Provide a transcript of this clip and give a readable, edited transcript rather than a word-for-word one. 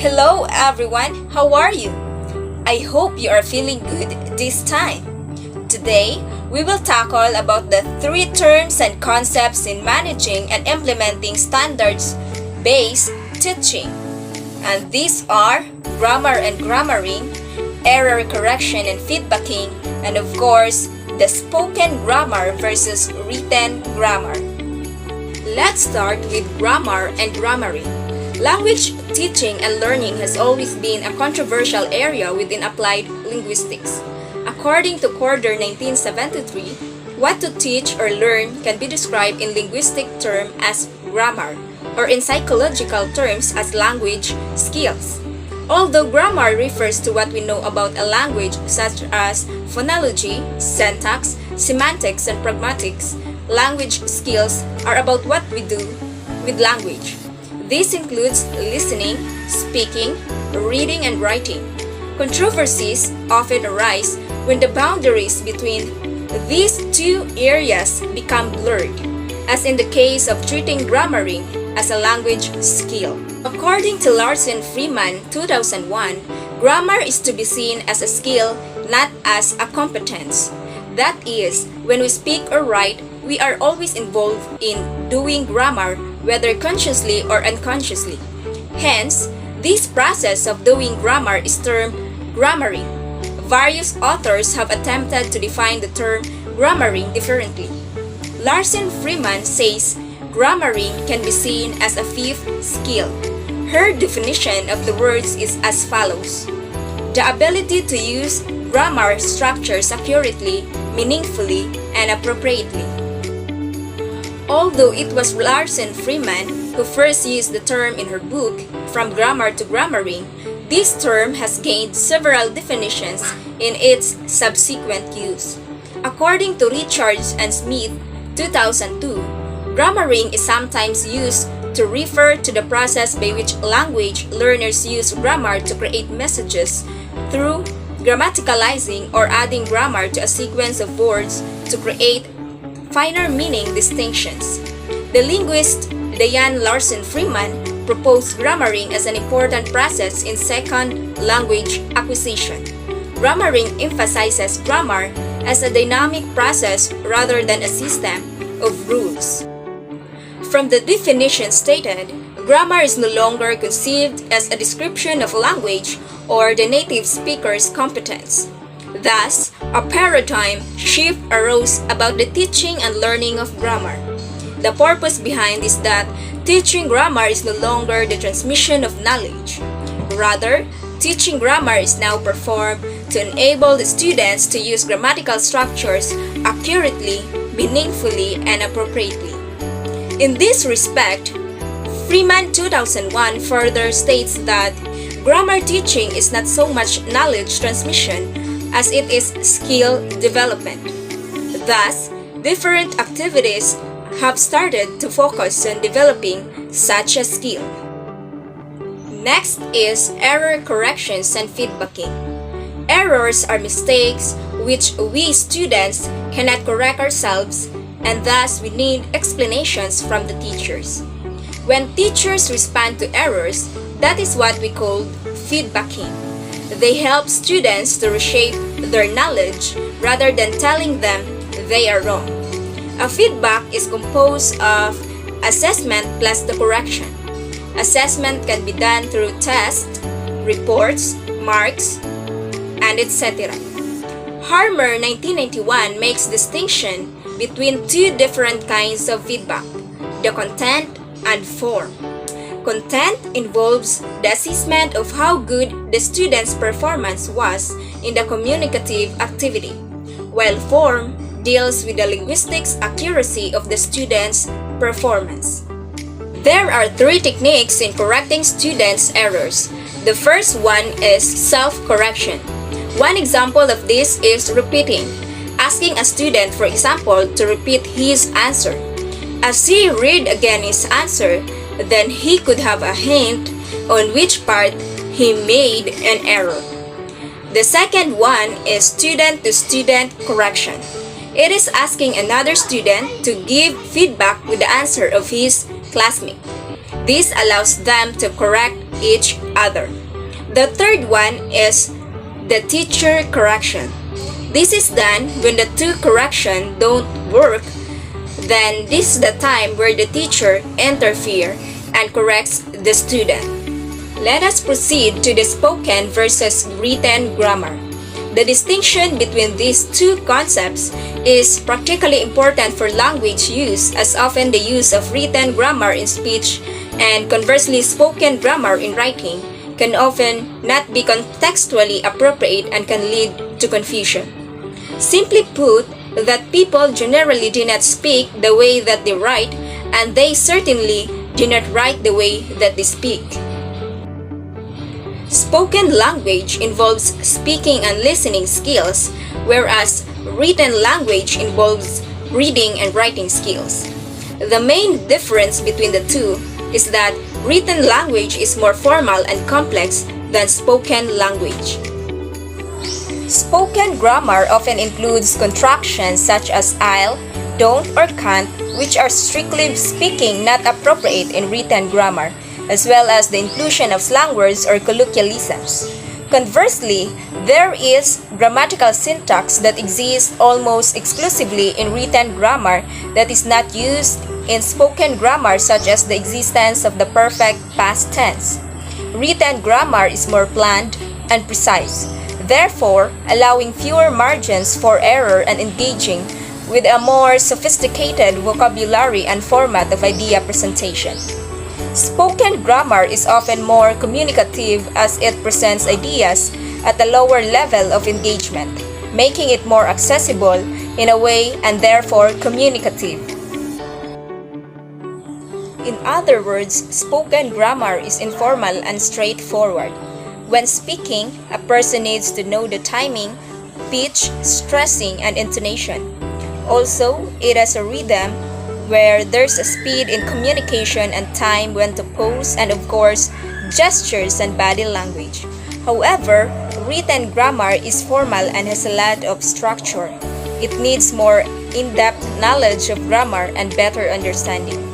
Hello everyone, how are you? I hope you are feeling good this time. Today, we will tackle about the three terms and concepts in managing and implementing standards-based teaching. And these are grammar and grammaring, error correction and feedbacking, and of course, the spoken grammar versus written grammar. Let's start with grammar and grammaring. Language teaching and learning has always been a controversial area within applied linguistics. According to Corder 1973, what to teach or learn can be described in linguistic terms as grammar, or in psychological terms as language skills. Although grammar refers to what we know about a language such as phonology, syntax, semantics, and pragmatics, language skills are about what we do with language. This includes listening, speaking, reading, and writing. Controversies often arise when the boundaries between these two areas become blurred, as in the case of treating grammaring as a language skill. According to Larson Freeman, 2001, grammar is to be seen as a skill, not as a competence. That is, when we speak or write, we are always involved in doing grammar, whether consciously or unconsciously. Hence, this process of doing grammar is termed grammaring. Various authors have attempted to define the term grammaring differently. Larson Freeman says grammaring can be seen as a fifth skill. Her definition of the words is as follows: the ability to use grammar structures accurately, meaningfully, and appropriately. Although it was Larson Freeman who first used the term in her book, From Grammar to Grammaring, this term has gained several definitions in its subsequent use. According to Richards and Smith, 2002, grammaring is sometimes used to refer to the process by which language learners use grammar to create messages through grammaticalizing or adding grammar to a sequence of words to create finer meaning distinctions. The linguist Diane Larson Freeman proposed grammaring as an important process in second language acquisition. Grammaring emphasizes grammar as a dynamic process rather than a system of rules. From the definition stated, grammar is no longer conceived as a description of language or the native speaker's competence. Thus, a paradigm shift arose about the teaching and learning of grammar. The purpose behind is that teaching grammar is no longer the transmission of knowledge. Rather, teaching grammar is now performed to enable the students to use grammatical structures accurately, meaningfully, and appropriately. In this respect, Freeman 2001 further states that grammar teaching is not so much knowledge transmission as it is skill development. Thus, different activities have started to focus on developing such a skill. Next is error corrections and feedbacking. Errors are mistakes which we students cannot correct ourselves, and thus we need explanations from the teachers. When teachers respond to errors, that is what we call feedbacking. They help students to reshape their knowledge rather than telling them they are wrong. A feedback is composed of assessment plus the correction. Assessment can be done through tests, reports, marks, and etc. Harmer 1991 makes distinction between two different kinds of feedback, the content and form. Content involves the assessment of how good the student's performance was in the communicative activity, while form deals with the linguistics accuracy of the student's performance. There are three techniques in correcting students' errors. The first one is self-correction. One example of this is repeating, asking a student, for example, to repeat his answer. As he read again his answer, then he could have a hint on which part he made an error. The second one is student-to-student correction. It is asking another student to give feedback with the answer of his classmate. This allows them to correct each other. The third one is the teacher correction. This is done when the two correction don't work. Then this is the time where the teacher interferes and corrects the student. Let us proceed to the spoken versus written grammar. The distinction between these two concepts is practically important for language use, as often the use of written grammar in speech and conversely spoken grammar in writing can often not be contextually appropriate and can lead to confusion. Simply put, that people generally do not speak the way that they write, and they certainly do not write the way that they speak. Spoken language involves speaking and listening skills, whereas written language involves reading and writing skills. The main difference between the two is that written language is more formal and complex than spoken language. Spoken grammar often includes contractions such as "I'll," "don't," or "can't," which are strictly speaking not appropriate in written grammar, as well as the inclusion of slang words or colloquialisms. Conversely, there is grammatical syntax that exists almost exclusively in written grammar that is not used in spoken grammar, such as the existence of the perfect past tense. Written grammar is more planned and precise, therefore allowing fewer margins for error and engaging with a more sophisticated vocabulary and format of idea presentation. Spoken grammar is often more communicative as it presents ideas at a lower level of engagement, making it more accessible in a way and therefore communicative. In other words, spoken grammar is informal and straightforward. When speaking, a person needs to know the timing, pitch, stressing, and intonation. Also, it has a rhythm where there's a speed in communication and time when to pause, and of course, gestures and body language. However, written grammar is formal and has a lot of structure. It needs more in-depth knowledge of grammar and better understanding.